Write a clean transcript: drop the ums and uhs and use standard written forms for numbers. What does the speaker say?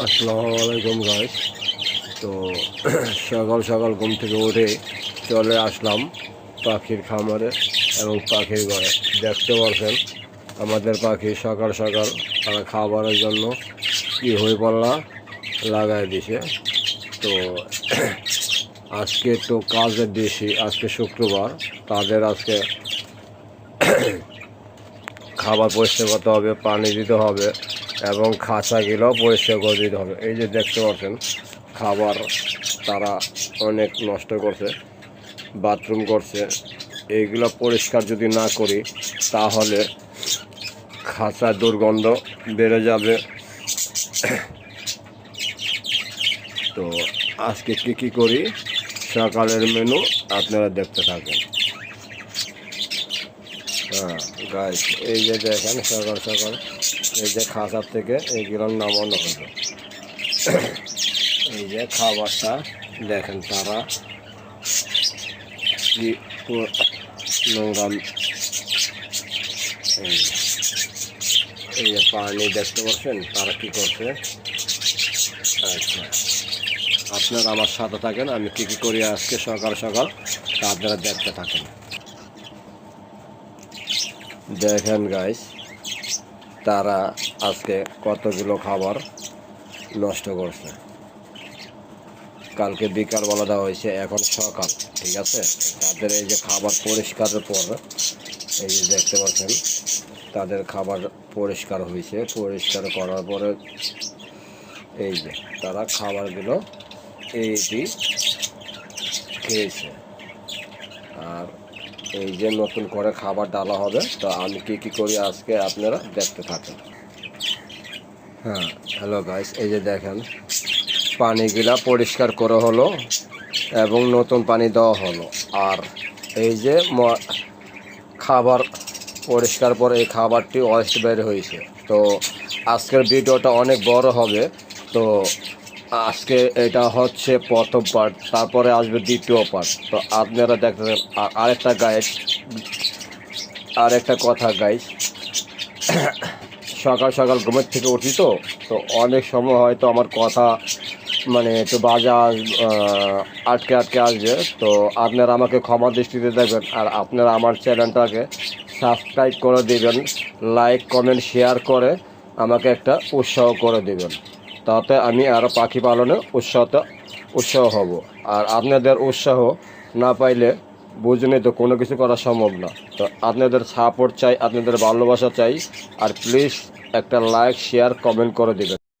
আসসালামু আলাইকুম গাইস। তো সকাল সকাল ঘুম থেকে উঠে চলে আসলাম পাখির খামারে এবং পাখির ঘরে। দেখতে পাচ্ছেন আমাদের পাখি সকাল সকাল তারা খাবারের জন্য কি হয়ে পাল্লা লাগাই দিছে। তো আজকে একটু কাজের বেশি, আজকে শুক্রবার, তাদের আজকে খাবার পরিষ্কার করতে হবে, পানি দিতে হবে এবং খাঁচাগুলোও পরিষ্কার করে দিতে হবে। এই যে দেখতে পাচ্ছেন খাবার তারা অনেক নষ্ট করছে, বাথরুম করছে। এইগুলো পরিষ্কার যদি না করি তাহলে খাঁচার দুর্গন্ধ বেড়ে যাবে। তো আজকে কী করি সকালের মেনু আপনারা দেখতে থাকেন। হ্যাঁ গাইস, এই যে দেখেন সকাল সকাল এই যে খাঁচার থেকে এইগুলো নামানো হলো। এই যে খাবারটা দেখেন তারা কি নোংরা। এই যে পানি দেখতে পাচ্ছেন তারা কি করছে। আচ্ছা, আপনারা আমার সাথে থাকেন, আমি কী করি আজকে সকাল সকাল তা আপনারা দেখতে থাকেন। দেখেন গাইস, তারা আজকে কতগুলো খাবার নষ্ট করছে। কালকে বিকালবেলা দেওয়া হয়েছে, এখন সকাল, ঠিক আছে। তাদের এই যে খাবার পরিষ্কারের পর এই যে দেখতে পাচ্ছেন তাদের খাবার পরিষ্কার হয়েছে। পরিষ্কার করার পরে এই যে তারা খাবারগুলো এইটি খেয়েছে। আর এই যে নতুন করে খাবার ডালা হবে। তো আমি কী করি আজকে আপনারা দেখতে থাকেন। হ্যাঁ হ্যালো গাইস, এই যে দেখেন পানিগুলা পরিষ্কার করা হলো এবং নতুন পানি দেওয়া হলো। আর এই যে খাবার পরিষ্কার পরে এই খাবারটি ওয়েস্ট বের হয়েছে। তো আজকের ভিডিওটা অনেক বড় হবে। তো আজকে এটা হচ্ছে প্রথম পার্ট, তারপরে আসবে দ্বিতীয় পার্ট। তো আপনারা দেখতে আরেকটা কথা গাইস, সকাল সকাল ঘুমের থেকে উঠি তো তো অনেক সময় হয়তো আমার কথা মানে একটু বাজে আটকে আসবে। তো আপনারা আমাকে ক্ষমা দৃষ্টিতে দেখবেন। আর আপনারা আমার চ্যানেলটাকে সাবস্ক্রাইব করে দেবেন, লাইক কমেন্ট শেয়ার করে আমাকে একটা উৎসাহ করে দেবেন। তাতে আমি আরও পাখি পালনে উৎসাহ হব। আর আপনাদের উৎসাহ না পাইলে বুঝুনই তো কোনো কিছু করা সম্ভব না। তো আপনাদের সাপোর্ট চাই, আপনাদের ভালোবাসা চাই। আর প্লিজ একটা লাইক শেয়ার কমেন্ট করে দেবেন।